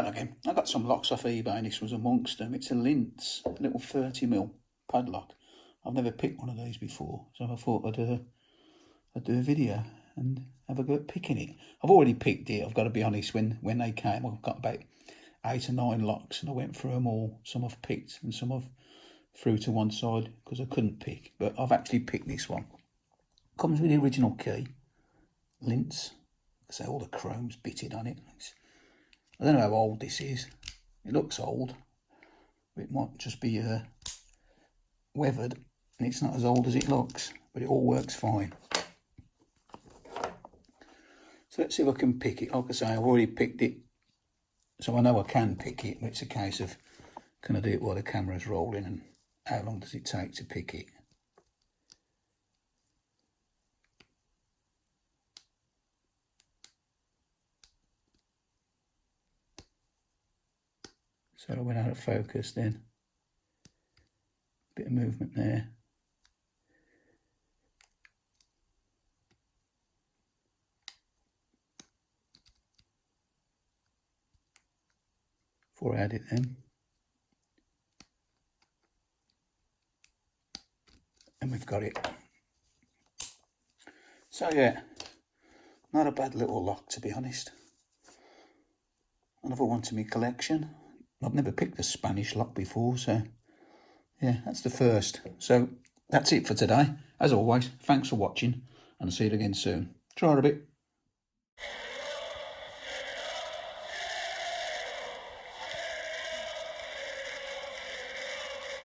Hello again. I got some locks off eBay and this was amongst them. It's a Lince, little 30mm padlock. I've never picked one of these before, so I thought I'd do a video and have a go at picking it. I've already picked it, I've got to be honest. When they came, I've got about 8 or 9 locks and I went through them all. Some I've picked and some I've threw to one side because I couldn't pick. But I've actually picked this one. Comes with the original key, Lince. So all the chrome's bitted on it. I don't know how old this is. It looks old. It might just be weathered, and it's not as old as it looks, but it all works fine. So let's see if I can pick it. Like I say, I've already picked it, so I know I can pick it, but it's a case of, can I do it while the camera's rolling, and how long does it take to pick it? So I went out of focus then. Bit of movement there. Before I add it then. And we've got it. So yeah, not a bad little lock, to be honest. Another one to my collection. I've never picked a Spanish lock before, so yeah, that's the first. So that's it for today. As always, thanks for watching, and I'll see you again soon. Try it a bit.